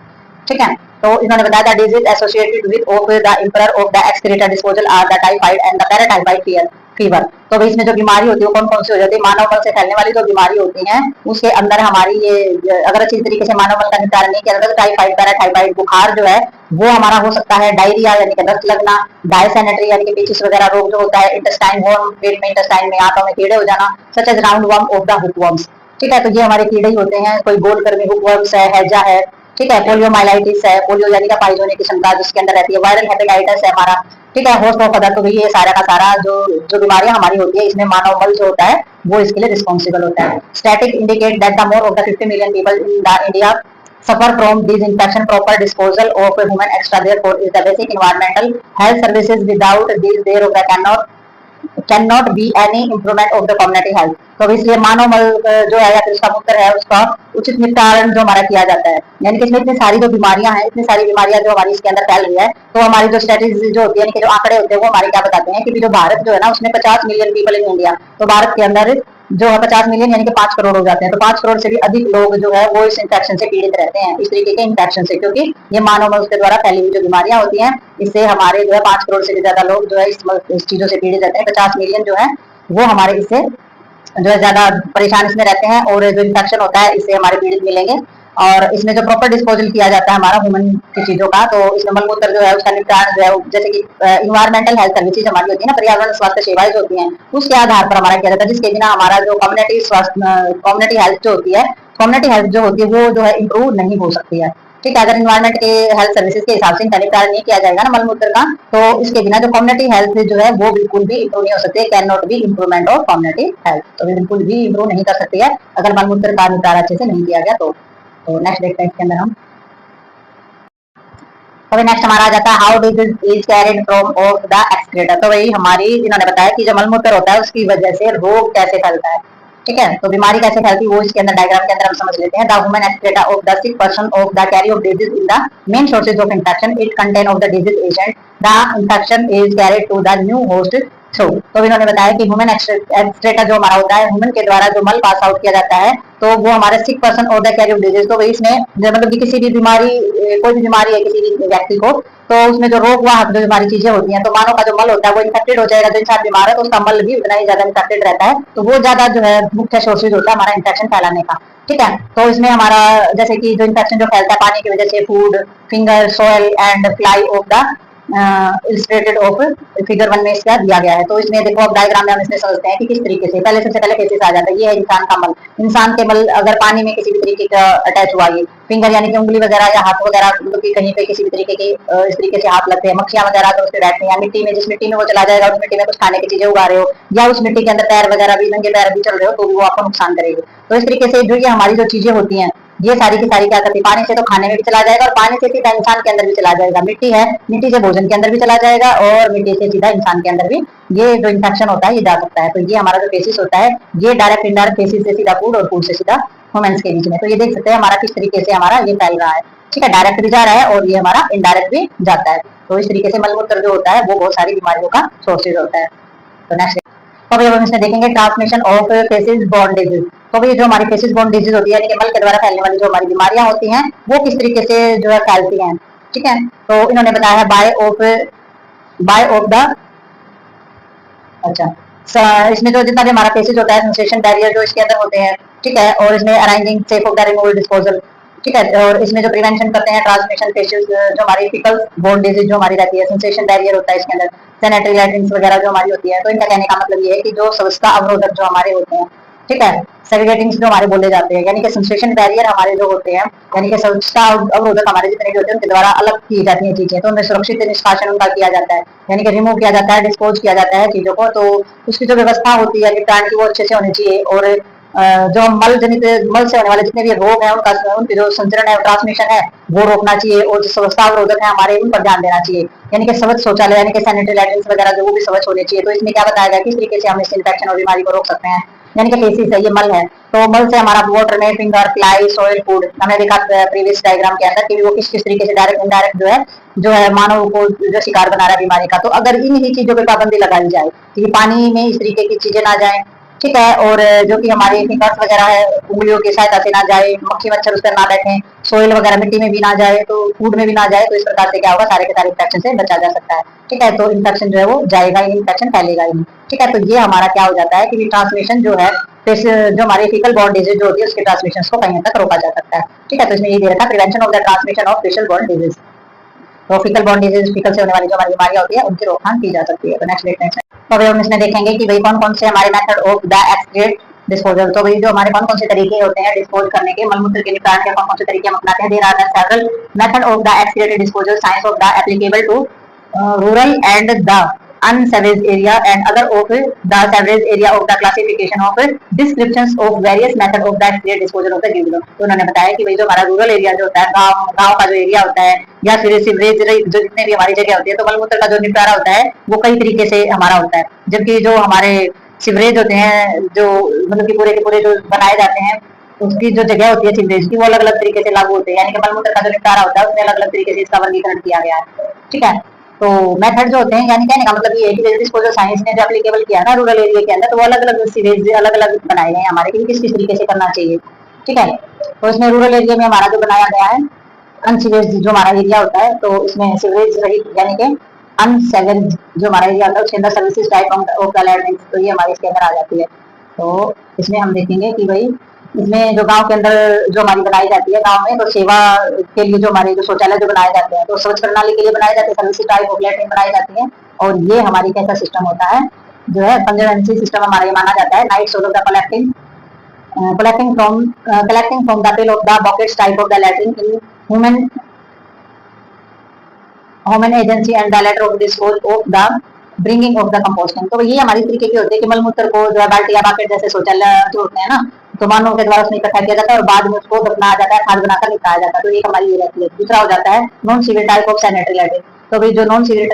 ठीक है, तो इन्होंने बताया the disease associated with of the improper of the excreta disposal are the typhoid and the paratyphoid fever. तो इसमें जो बीमारी होती है कौन कौन सी हो जाती है, मानव मल से फैलने वाली जो बीमारी होती है उसके अंदर हमारी ये अगर अच्छी तरीके से मानव मल का निपटारा नहीं किया जाता तो टाइफाइड, पैराटाइफाइड बुखार जो है वो हमारा हो सकता है, डायरिया यानी कि दस्त लगना, डायसेंट्री यानी कि पेचिस वगैरह रोग जो होता है, इंटेस्टाइन वर्म, पेट में इंटेस्टाइन में आंतों में कीड़े हो जाना, such as round worm of the hookworms. ठीक है, तो ये हमारे कीड़े ही होते हैं, कोई गोल कर्मी हुकवर्म्स है, हैजा है। ठीक है, पोलियोमाइलाइटिस है, पोलियो यानी कि पाइजोने की क्षमता जिसके अंदर रहती है, वायरल हेपेटाइटिस है हमारा। ठीक है, होस्ट ऑफ अदर, तो भी ये सारा का सारा जो बीमारियां हमारी होती है इसमें मानव मल जो होता है वो इसके लिए रिस्पॉन्सिबल होता है। Static indicate that the more of the 50 million people in the India suffer from disinfection proper disposal of human extra therefore is the basic environmental health services without these there of the cannot be any improvement of the community health। तो इसलिए मानव मल जो है या फिर उसका मूत्र है उसका उचित निपटारण जो हमारा किया जाता है यानी कि इसमें इतनी सारी जो बीमारियां हैं, इतनी सारी बीमारियां जो हमारी इसके अंदर फैल रही है, तो हमारी जो स्ट्रेटेजी जो होती है कि जो आंकड़े होते हैं वो हमारे क्या बताते हैं कि जो भारत जो है ना उसमें 50 मिलियन पीपल इन इंडिया, तो भारत के अंदर जो है 50 मिलियन यानी कि 5 करोड़ हो जाते हैं। तो 5 करोड़ से भी अधिक लोग जो है वो इस इन्फेक्शन से पीड़ित रहते हैं, इस तरीके के इन्फेक्शन से, क्योंकि ये मानव मल के द्वारा फैली हुई जो बीमारियां होती हैं इससे हमारे जो है 5 करोड़ से भी ज्यादा लोग जो है इस चीजों से पीड़ित रहते हैं। 50 मिलियन जो है वो हमारे इससे जो है ज्यादा परेशान इसमें रहते हैं और जो इन्फेक्शन होता है इससे हमारे पीड़ित मिलेंगे। और इसमें जो प्रॉपर डिस्पोजल किया जाता है हमारा ह्यूमन की चीजों का, तो इसमें मलमूत्र जो है उसका निपटान जो है जैसे कि इन्वायरमेंटल हेल्थ सर्विसेज हमारी होती है ना, पर्यावरण स्वास्थ्य सेवाएं जो होती हैं उसके आधार पर हमारा किया जाता है, जिसके बिना हमारा जो कम्युनिटी स्वास्थ्य कम्युनिटी हेल्थ जो होती है, कम्युनिटी हेल्थ जो होती है वो जो है इम्प्रूव नहीं हो सकती है। ठीक है, अगर इन्वायरमेंट के हेल्थ सर्विसेज के हिसाब से इनका निपटारा नहीं किया जाएगा ना मलमूत्र का, तो इसके बिना जो कम्युनिटी हेल्थ जो है वो बिल्कुल भी इम्प्रूव नहीं हो सकती है, can not B improvement of community health. तो बिल्कुल भी इम्प्रूव नहीं कर सकती है अगर मलमूत्र का निपटारा अच्छे से नहीं किया गया तो। नेक्स्ट देखते हैं इसके अंदर हम। तो नेक्स्ट हमारा आ जाता है how disease is carried from of the excreta. तो वही हमारी इन्होंने बताया कि जो मलमूत्र होता है उसकी वजह से रोग कैसे फैलता है। ठीक है, तो बीमारी कैसे फैलती है वो इसके अंदर डायग्राम के अंदर हम समझ लेते हैं। The human excreta of the sick person of the carry of disease in the main sources of infection it contain of the disease agent the infection is carried to the new host through. तो इन्होंने बताया कि human excreta जो हमारा होता है, human के द्वारा जो मल पास आउट किया जाता है तो वो हमारे सिक पर्सन और द कैरी ऑफ डिजीज, तो इसमें मतलब कि किसी भी बीमारी कोई भी बीमारी है किसी भी व्यक्ति को, तो उसमें जो रोग वाहक जो हमारी चीजें होती हैं, तो मानव का जो मल होता है वो इन्फेक्टेड हो जाएगा। जो इंसान बीमार है तो उसका मल भी उतना ही ज्यादा इन्फेक्टेड रहता है, तो वो ज्यादा जो है मुख्य सोर्सेज होता है हमारा इन्फेक्शन फैलाने का। ठीक है, तो इसमें हमारा जैसे कि जो इन्फेक्शन जो फैलता है पानी की वजह से, food, finger, soil and fly of the illustrated of figure 1 में इसका दिया गया है। तो इसमें देखो अब डायग्राम में हम इसमें समझते हैं कि किस तरीके से पहले सबसे पहले केसेस आ जाता है। ये है इंसान का मल, इंसान के मल अगर पानी में किसी भी तरीके का अटैच हुआ, ये फिंगर यानी कि उंगली वगैरह या हाथ वगैरह मतलब कि कहीं पे किसी भी तरीके के इस तरीके से हाथ लगते हैं, मक्खियां वगैरह तो उससे बैठते हैं, मिट्टी में जिस मिट्टी में वो चला जाएगा उस मिट्टी में कुछ खाने की चीजें उगा रहे हो या उस मिट्टी के अंदर पैर वगैरह भी नंगे पैर भी चल रहे हो तो वो आपको नुकसान करेगी। तो इस तरीके से जो ये हमारी जो चीजें होती हैं ये सारी की सारी क्या करती है, पानी से तो खाने में भी चला जाएगा और पानी से सीधा इंसान के अंदर भी चला जाएगा। मिट्टी है, मिट्टी से भोजन के अंदर भी चला जाएगा और मिट्टी से सीधा इंसान के अंदर भी ये जो इन्फेक्शन होता है ये जा सकता है। तो ये हमारा जो फेसिस होता है ये डायरेक्ट इनडायरेक्ट फेसिस से सीधा फूड और फूड से सीधा वुमेन्स के बीच में। तो ये देख सकते हैं हमारा किस तरीके से हमारा ये फैल रहा है। ठीक है, डायरेक्ट भी जा रहा है और ये हमारा इनडायरेक्ट भी जाता है। तो इस तरीके से मलमूत्र जो होता है वो बहुत सारी बीमारियों का सोर्सेज होता है। तो नेक्स्ट तो अब इसमें देखेंगे transmission of faces borne disease. तो भाई जो हमारी फेसिस बॉर्न डिजीज होती है यानी कि मल के द्वारा फैलने वाली जो हमारी बीमारियां होती हैं वो किस तरीके से जो है फैलती हैं। ठीक है, तो इन्होंने बताया है बाय ऑफ द अच्छा इसमें जो जितना भी हमारा फेसिस होता है सेंसेशन बैरियर जो इसके अंदर होते हैं। ठीक है, और इसमें arising safe of the removal disposal. ठीक है, और इसमें जो प्रिवेंशन करते हैं ट्रांसमिशन फेसिस जो हमारी फीकल बोन डिजीज जो हमारी रहती है सेंसेशन बैरियर होता है इसके अंदर, सैनिटरी लैट्रिन्स वगैरह जो हमारी होती है। तो इनका कहने का मतलब ये है कि जो स्वच्छता अवरोधक जो हमारे होते हैं, ठीक है, सेग्रीगेटिंग्स जो हमारे बोले जाते हैं यानी कि सेंसेशन बैरियर हमारे जो होते हैं यानी कि स्वच्छता अवरोधक हमारे जितने भी होते हैं उनके द्वारा अलग की जाती है चीजें। तो उनमें सुरक्षित निष्कासन उनका किया जाता है यानी कि रिमूव किया जाता है, डिस्पोज किया जाता है चीजों को। तो उसकी जो व्यवस्था होती है निपटान की वो अच्छे से होनी चाहिए। और जो मल जनित मल से होने वाले जितने भी रोग हैं उनका उनकी जो संचरण है ट्रांसमिशन है वो रोकना चाहिए। और जो स्वच्छता अवरोधक है हमारे उन पर ध्यान देना चाहिए यानी कि स्वच्छ शौचालय यानी कि सैनिटरी लैट्रिन्स वगैरह जो वो भी स्वच्छ होने चाहिए। तो इसमें क्या बताया गया किस तरीके से हम इस इन्फेक्शन और बीमारी को रोक सकते हैं। यानी कि फेसिस है ये मल है, तो मल से हमारा वाटर में फिंगर फ्लाई सॉइल फूड हमने देखा प्रीवियस डायग्राम के अंदर कि वो किस किस तरीके से डायरेक्ट इनडायरेक्ट जो है मानव को जो शिकार बना रहा है बीमारी का। तो अगर इन ही चीजों पर पाबंदी लगाई जाए कि पानी में इस तरीके की चीजें ना जाए। ठीक है, और जो कि हमारी फिंगर्स वगैरह है उंगलियों की सहायता से ना जाए, मक्खी मच्छर उस पर ना बैठे, सोइल वगैरह मिट्टी में भी ना जाए, तो फूड में भी ना जाए। तो इस प्रकार से क्या होगा सारे के सारे इन्फेक्शन से बचा जा सकता है। ठीक है, तो इन्फेक्शन जो है वो जाएगा ही, इन्फेक्शन फैलेगा ही। ठीक है, तो ये हमारा क्या हो जाता है कि ट्रांसमिशन जो है जो हमारे फीकल बॉर्न डिजीज जो होती है उसके ट्रांसमिशन को कहीं तक रोका जा सकता है। ठीक है, तो इसमें ये दे रखा है prevention of the transmission of facial borne disease. तो फीकल बॉर्न डिजीज फीकल से होने वाली जो हमारी बीमारियां होती है उनकी रोकथाम की जा सकती है। तो नेक्स्ट देखते हैं तो हम इसमें देखेंगे कि भाई कौन कौन से हमारे method of the excrete disposal. तो भाई जो हमारे कौन कौन से तरीके होते हैं डिस्पोज करने के मलमूत्र के निपटान के कौन कौन से तरीके हम अपनाते हैं। There are the several method of the excreted disposal science of the applicable to rural and the unsavaged area and other of the savaged area of the classification of descriptions of various method of the excrete disposal of the given। तो उन्होंने बताया कि भाई जो हमारा rural area जो होता है गांव का जो एरिया होता है या फिर सीवरेज जो जितने भी हमारी जगह होती है तो मलमूत्र का जो निपटारा होता है वो कई तरीके से हमारा होता है। जबकि जो हमारे सीवरेज होते हैं जो मतलब कि पूरे के पूरे जो बनाए जाते हैं उसकी जो जगह होती है सीवरेज की वो अलग अलग तरीके से लागू होते हैं यानी कि मलमूत्र का जो निपटारा होता है उसमें अलग अलग तरीके से इसका वर्गीकरण किया गया है। ठीक है, तो मेथड जो होते हैं यानी कहने का मतलब ये है कि डिस्पोजल साइंस ने जो एप्लीकेबल किया ना रूरल एरिया के अंदर तो वो अलग अलग सीवेज अलग अलग बनाए गए हैं हमारे कि किस किस तरीके से करना चाहिए। ठीक है, तो इसमें रूरल एरिया में हमारा जो बनाया गया है अनसीवेज जो हमारा एरिया होता है तो इसमें सीवरेज रहित यानी कि अनसेवेज जो हमारा एरिया होता है उसके अंदर services type of the land तो ये हमारे इसके अंदर आ जाती है। तो इसमें हम देखेंगे कि भाई इसमें जो गांव के अंदर जो हमारी बनाई जाती है गांव में तो सेवा के लिए जो हमारे जो शौचालय जो बनाए जाते हैं तो स्वच्छ प्रणाली के लिए बनाए जाते हैं सर्विस टाइप ऑफ लैट्रिन बनाई जाती है। और ये हमारी कैसा सिस्टम होता है जो है कंजर्वेंसी सिस्टम हमारा ये माना जाता है night soil of the collecting from the tail of the buckets type of the latrine in human agency and the letter of dispose of the bringing of the composting. तो ये हमारी तरीके की होती है कि मलमूत्र को जो है बाल्टी या बाकेट जैसे शौचालय जो होते हैं ना तो मानव के द्वारा उसमें इकट्ठा किया जाता है और बाद में उसको दफनाया जाता है खाद बनाकर निकाला जाता है। तो ये हमारी ये रहती है। दूसरा हो जाता है non sewage type of sanitary latrine. तो भाई जो नॉन सीवेज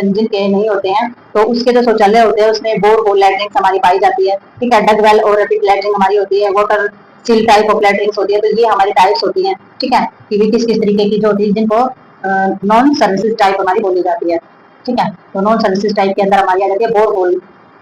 जिनके नहीं होते हैं तो उसके जो शौचालय होते हैं उसमें बोर होल लैट्रिन हमारी पाई जाती है। ठीक है, डग वेल और पिट लैट्रिन हमारी होती है, water seal type of latrine होती है। तो ये हमारी टाइप्स होती हैं। ठीक है, कि किस किस तरीके की जो होती है जिनको नॉन सर्विसेज टाइप हमारी बोली जाती है। ठीक है, तो नॉन सर्विसेज टाइप के अंदर हमारी आ जाती है बोर होल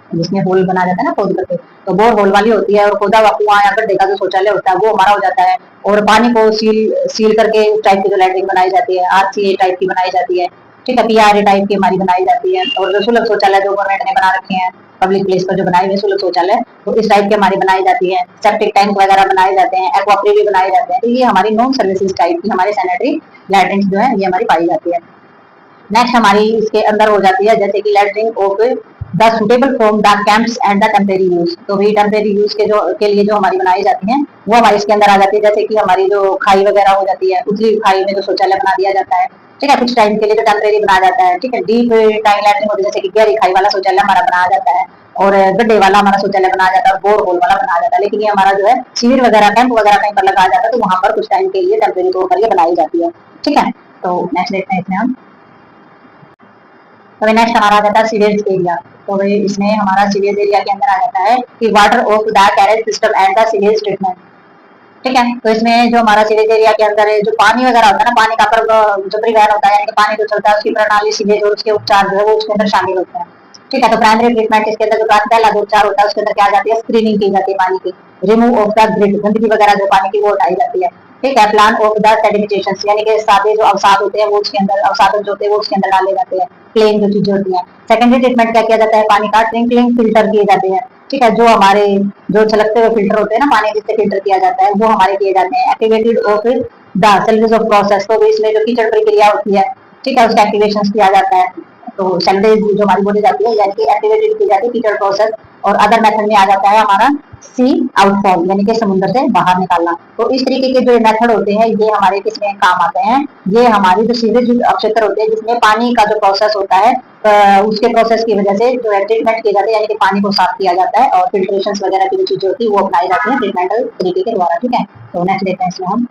जिसमें होल बना जाता है ना खोद करके तो बोर होल वाली होती है। और खोदा हुआ कुआं या गड्ढे का जो शौचालय होता है वो हमारा हो जाता है। और पानी को सील करके उस टाइप की जो लैट्रिन बनाई जाती है आरसीए टाइप की बनाई जाती है। ठीक है, पीआरए टाइप की हमारी बनाई जाती है। और जो सुलभ शौचालय जो गवर्नमेंट ने बना रखे हैं पब्लिक प्लेस पर जो बनाए हुए सुलभ शौचालय तो इस टाइप के हमारी बनाई जाती है। सेप्टिक टैंक वगैरह बनाए जाते हैं, एक्वाप्री भी बनाए जाते हैं। तो ये हमारी नॉन सर्विसेज टाइप की हमारी सैनिटरी लैट्रिन जो है ये हमारी पाई जाती है। नेक्स्ट हमारी इसके अंदर हो जाती है जैसे कि latrine of the suitable from the camps and the temporary use. तो भी टेम्परेरी यूज के लिए जो हमारी बनाई जाती हैं वो हमारी इसके अंदर आ जाती है। जैसे कि हमारी जो खाई वगैरह हो जाती है उतली खाई में जो शौचालय बना दिया जाता है। ठीक है, कुछ टाइम के लिए जो टेम्परेरी बनाया जाता है। ठीक है, डीप टाइम लैट्रिन होती है जैसे कि गहरी खाई वाला शौचालय हमारा बनाया जाता है और गड्ढे वाला हमारा शौचालय बनाया जाता है और बोर होल वाला बनाया जाता है। लेकिन ये हमारा जो है शिविर वगैरह कैंप वगैरह कहीं पर लगाया जाता है तो वहां पर कुछ टाइम के लिए टेम्परेरी तौर पर बनाई जाती है। ठीक है, तो नेक्स्ट देखते हैं इसमें हम तो नेक्स्ट हमारा आ जाता है सीवेज एरिया। तो भाई इसमें हमारा सीवेज एरिया के अंदर आ जाता है कि water of the carriage system and the sewage treatment. ठीक है। तो इसमें जो हमारा सीवेज एरिया के अंदर जो पानी वगैरह होता है ना, पानी का जो परिवहन होता है, यानी कि पानी जो चलता है उसकी प्रणाली, सीवेज और उसके उपचार जो है वो उसके अंदर शामिल होते हैं। ठीक है। तो प्राइमरी ट्रीटमेंट इसके अंदर जो पहला जो उपचार होता है उसके अंदर क्या जाती है, स्क्रीनिंग की जाती है पानी की, रिमूव ऑफ द ग्रिड, गंदगी वगैरह जो पानी की वो हटाई जाती है। ठीक है। प्लान ऑफ द सेडिमेंटेशन, यानी कि सादे जो अवसाद होते हैं वो उसके अंदर, अवसादन जो होते हैं वो उसके अंदर डाले जाते हैं, प्लेन जो चीजें होती हैं। सेकेंडरी ट्रीटमेंट क्या किया जाता है, पानी का ट्रिंकलिंग फिल्टर किए जाते हैं। ठीक है। जो हमारे जो छलकते हुए फिल्टर होते हैं ना पानी, जिससे फिल्टर किया जाता है, वो हमारे किए जाते हैं। Activated of the salvage of process, तो इसमें जो कीचड़ प्रक्रिया होती है, ठीक है, उसका एक्टिवेशन किया जाता है। तो सेल्वेज जो हमारी बोली जाती है, यानी कि एक्टिवेटेड की जाती है कीचड़ प्रोसेस। और अदर मेथड में आ जाता है हमारा सी आउटफॉल, यानी कि समुद्र से बाहर निकालना। तो इस तरीके के जो मेथड होते हैं ये हमारे किसमें काम आते हैं, ये हमारी जो सीवेज क्षेत्र होते हैं जिसमें पानी का जो प्रोसेस होता है, उसके प्रोसेस की वजह से जो है ट्रीटमेंट किए जाते हैं, यानी कि पानी को साफ किया जाता है और फिल्ट्रेशन वगैरह की जो चीजें होती है वो अपनाई जाती है ट्रीटमेंटल तरीके के द्वारा। ठीक है। तो नेक्स्ट देखते हैं इसमें हम।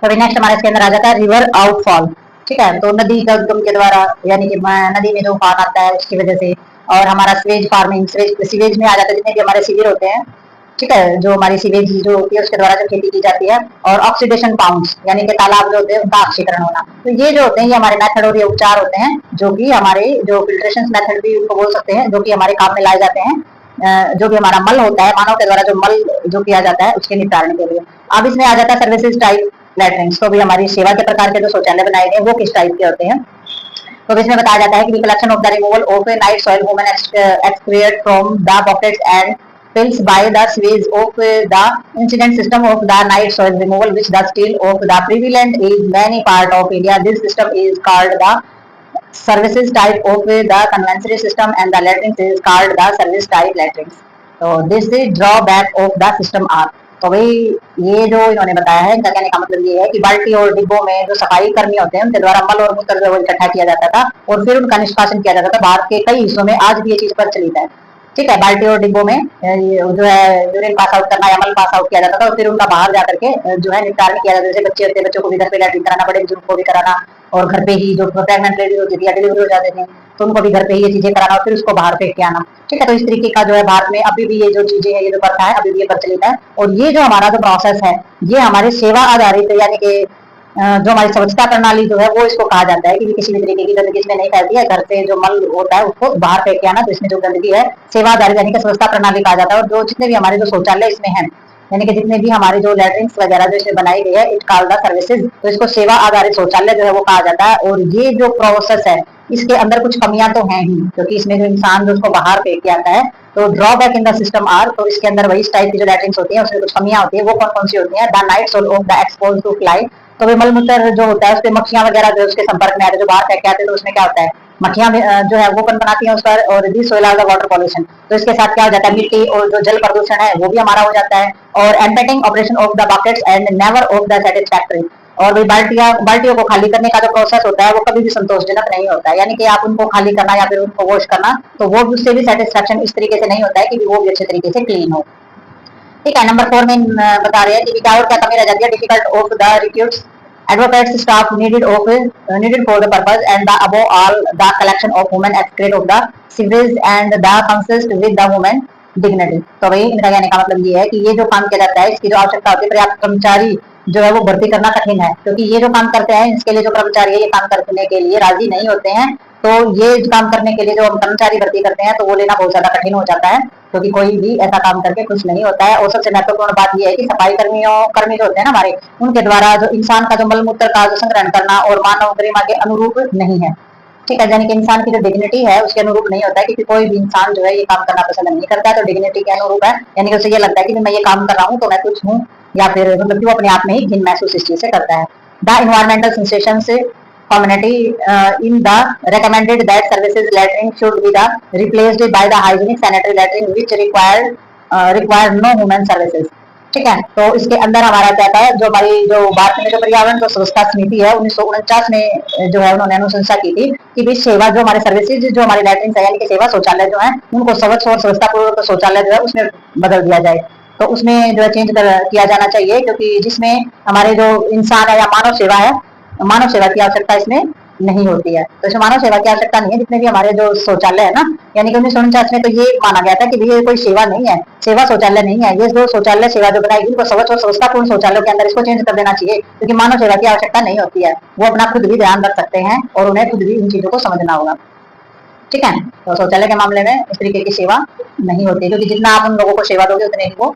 तो नेक्स्ट हमारे इसके अंदर आ जाता है रिवर आउटफॉल। ठीक है। तो नदी का उद्गम के द्वारा, यानी कि नदी में जो उफान आता है उसकी वजह से, और हमारा सीवेज फार्मिंग, सीवेज में आ जाता है जितने भी हमारे सीवर होते हैं। ठीक है। जो हमारी सीवेज जो होती है उसके द्वारा जो खेती की जाती है, और ऑक्सीडेशन पाउंड्स, यानी कि तालाब जो होते हैं उनका ऑक्सीकरण होना। तो ये जो होते हैं ये हमारे मेथड और ये उपचार होते हैं जो कि हमारे जो फिल्ट्रेशन मेथड भी उनको बोल सकते हैं, जो कि हमारे काम में लाए जाते हैं। जो भी हमारा मल होता है, मानव के द्वारा जो मल जो किया जाता है उसके निपटारण के लिए। अब इसमें आ जाता है सर्विसेज टाइप लैट्रिन्स। तो भी हमारी सेवा के प्रकार के जो शौचालय बनाए गए वो किस टाइप के होते हैं, तो इसमें बताया जाता है कि collection of the removal of A night soil women excrete from the pockets and fills by the sewage of the incident system of the night soil removal, which the still of the prevalent is many part of India. This system is called the services type of the conventional system, and the latrines is called the service type latrines. So this is drawback of the system are। तो भाई ये जो इन्होंने बताया है, इनका कहने का मतलब ये है कि बाल्टी और डिब्बों में जो सफाई कर्मी होते हैं उनके द्वारा मल और मूत्र जो इकट्ठा किया जाता था और फिर उनका निष्कासन किया जाता था। भारत के कई हिस्सों में आज भी ये चीज प्रचलित है। ठीक है। बाल्टी और डिब्बों में जो है यूरिन पास आउट करना या मल पास आउट किया जाता था और फिर उनका बाहर जाकर के जो है निपटान किया जाता था। जैसे बच्चे होते हैं, बच्चों को भी घर पे लैट्रिन कराना, बड़े बुजुर्ग को भी कराना, और घर पे ही जो प्रेगनेंट लेडी होती थी या डिलीवरी हो जाते थे तो उनको भी घर पे ही ये चीजें कराना और फिर उसको बाहर फेंक के आना। ठीक है। तो इस तरीके का जो है भारत में अभी भी ये जो चीजें है, ये जो प्रथा है अभी भी ये प्रचलित है। और ये जो हमारा जो प्रोसेस है ये हमारे सेवा आधारित, यानी कि जो हमारी स्वच्छता प्रणाली जो है वो इसको कहा जाता है कि किसी भी तरीके की गंदगी इसमें नहीं फैलती है। घर से जो मल होता है उसको बाहर फेंक के आना, तो इसमें जो गंदगी है सेवा आधारित यानी कि स्वच्छता प्रणाली कहा जाता है। और जो जितने भी हमारे जो शौचालय इसमें है, यानी कि जितने भी हमारे जो लैट्रिन्स वगैरह जो इसमें बनाई गई है, इट कॉल्ड द सर्विसेज, तो इसको सेवा आधारित शौचालय जो है वो कहा जाता है। और ये जो प्रोसेस है इसके अंदर कुछ कमियां तो हैं ही, क्योंकि इसमें जो इंसान जो उसको बाहर फेंक के आता है, तो drawback in the system are, तो इसके अंदर वही टाइप की जो लैट्रिन्स होती है उसमें कुछ कमियां होती है। वो कौन कौन सी होती है, the night soil of the expose to fly, तो वे मलमूत्र जो होता है उस पर मक्खियां वगैरह जो उसके संपर्क में आते हैं, जो बाहर फेंक के आते हैं, तो उसमें क्या होता है मक्खियां जो है वो कौन बनाती है उस पर। और the soil of the water pollution, तो इसके साथ क्या हो जाता है, मिट्टी और जो जल प्रदूषण है वो भी हमारा हो जाता है। और emptying operation of the buckets and never of the satisfactory, और भाई बाल्टियों को खाली करने का जो प्रोसेस होता है वो कभी भी संतोषजनक नहीं होता है। यानी कि आप उनको खाली करना या फिर उनको वॉश करना, तो वो उससे भी सेटिस्फेक्शन इस तरीके से नहीं होता है कि वो भी अच्छे तरीके से क्लीन हो। ठीक है। नंबर 4 में बता रहे हैं कि क्या और क्या कमी रह जाती है, difficult of the recruits advocates staff needed for the purpose, and the above all the collection of women excrete of the sewage and the consist with the women dignity। तो भाई इनका कहने का मतलब ये है कि ये जो काम किया जाता है इसकी जो आवश्यकता होती है, पर्याप्त कर्मचारी जो है वो भर्ती करना कठिन है, क्योंकि ये जो काम करते हैं इसके लिए जो कर्मचारी है ये काम करने के लिए राजी नहीं होते हैं। तो ये काम करने के लिए जो हम कर्मचारी भर्ती करते हैं तो वो लेना बहुत ज्यादा कठिन हो जाता है, क्योंकि कोई भी ऐसा काम करके खुश नहीं होता है। और सबसे महत्वपूर्ण बात यह है कि सफाई कर्मी जो होते हैं ना हमारे, उनके द्वारा जो इंसान का जो मलमूत्र का जो संग्रहण करना और मानव गरिमा के अनुरूप नहीं है। ठीक है। यानी कि इंसान की जो डिग्निटी है उसके अनुरूप नहीं होता है, क्योंकि कोई भी इंसान जो है ये काम करना पसंद नहीं करता है, तो डिग्निटी के अनुरूप है। यानी कि उसे ये लगता है कि मैं ये काम कर रहा हूँ तो मैं कुछ हूँ, या फिर मतलब कि वो अपने आप में ही घिन महसूस इस चीज से करता है। द इन्वायरमेंटल सेंसेशन से community in the recommended that services latrine should be the replaced by the hygienic sanitary latrine which require no human services। ठीक है। तो इसके अंदर हमारा क्या है, जो हमारी जो भारत में जो पर्यावरण जो स्वच्छता समिति है 1949 में जो है उन्होंने अनुशंसा की थी कि भी सेवा जो हमारे सर्विसेज जो हमारे लैट्रिन है यानी कि सेवा शौचालय जो है उनको स्वच्छ और स्वच्छता पूर्वक शौचालय जो है उसमें बदल दिया जाए। तो उसमें जो है चेंज किया जाना चाहिए, क्योंकि जिसमें हमारे जो इंसान है या मानव सेवा की आवश्यकता इसमें नहीं होती है। तो इसमें मानव सेवा की आवश्यकता नहीं है। जितने भी हमारे जो शौचालय है ना, यानी कि 1949 में तो ये माना गया था कि ये कोई सेवा नहीं है, सेवा शौचालय नहीं है। ये जो शौचालय सेवा जो बनाएगी वो स्वच्छ और स्वच्छतापूर्ण शौचालयों के अंदर इसको चेंज कर देना चाहिए, क्योंकि मानव सेवा की आवश्यकता नहीं होती है। वो अपना खुद भी ध्यान रख सकते हैं और उन्हें खुद भी इन चीजों को समझना होगा। ठीक है, तो शौचालय के मामले में इस तरीके की सेवा नहीं होती, क्योंकि जितना आप उन लोगों को सेवा दोगे उतने ही वो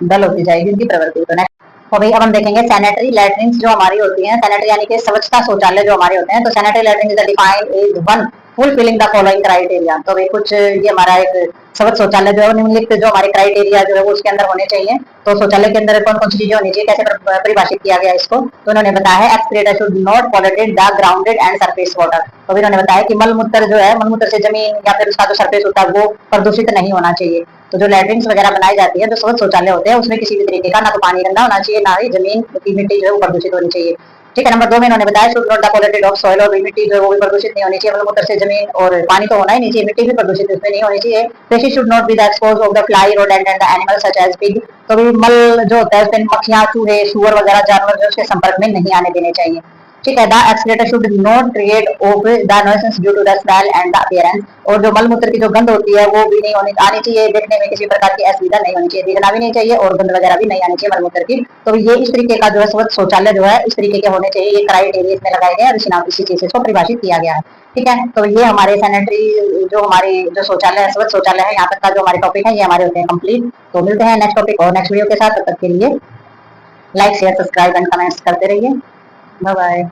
डल होती जाएगी उनकी प्रवृत्ति। तो और भाई अब हम देखेंगे सैनिटरी लैट्रिन्स जो हमारी होती हैं, सैनिटरी यानी कि स्वच्छता शौचालय जो हमारे होते हैं। तो sanitary latrine is defined is one fulfilling the following criteria. तो भाई कुछ ये हमारा एक स्वच्छ शौचालय जो है निम्नलिखित जो हमारे क्राइटेरिया जो है वो उसके अंदर होने चाहिए। तो शौचालय के अंदर कौन कौन सी चीजें होनी चाहिए, कैसे परिभाषित किया गया इसको, तो उन्होंने बताया है excreta should not polluted the grounded and surface water. तो इन्होंने बताया कि मलमूत्र जो है, मलमूत्र से जमीन या फिर उसका जो सरफेस होता है वो प्रदूषित नहीं होना चाहिए। तो जो लैट्रिन्स वगैरह बनाई जाती है, जो स्वच्छ शौचालय होते हैं, उसमें किसी भी तरीके का ना तो पानी गंदा होना चाहिए, ना ही जमीन की मिट्टी जो है वो प्रदूषित होनी चाहिए। ठीक है, नंबर 2 में इन्होंने बताया should not the polluted of soil, और मिट्टी जो है वो भी प्रदूषित नहीं होनी चाहिए। मलमूत्र से जमीन और पानी तो होना ही नहीं चाहिए, मिट्टी भी प्रदूषित उसमें नहीं होनी चाहिए। Fish should not be the expose of the fly rodent and the animal such as pig. तो भी मल जो होता है उसमें मक्खियां, चूहे, सुअर वगैरह जानवर जो उसके संपर्क में नहीं आने देने चाहिए। ठीक है, the excreta should not create of the nuisance due to the smell and the appearance. और जो मलमूत्र की जो गंध होती है वो भी नहीं आनी चाहिए, देखने में किसी प्रकार की असुविधा नहीं होनी चाहिए, दिखना भी नहीं चाहिए और गंध वगैरह भी नहीं आनी चाहिए मलमूत्र की। तो ये इस तरीके का जो है स्वच्छ शौचालय जो है इस तरीके के होने चाहिए, ये क्राइटेरिया इसमें लगाए गए और इसी चीज को परिभाषित किया गया है। ठीक है, तो ये हमारे सैनिटरी जो हमारी जो शौचालय है, स्वच्छ शौचालय है, यहाँ तक का जो हमारे टॉपिक है ये हमारे होते हैं कंप्लीट। तो मिलते हैं नेक्स्ट टॉपिक और नेक्स्ट वीडियो के साथ, तब तक के लिए like share subscribe and comments करते रहिए। Bye bye.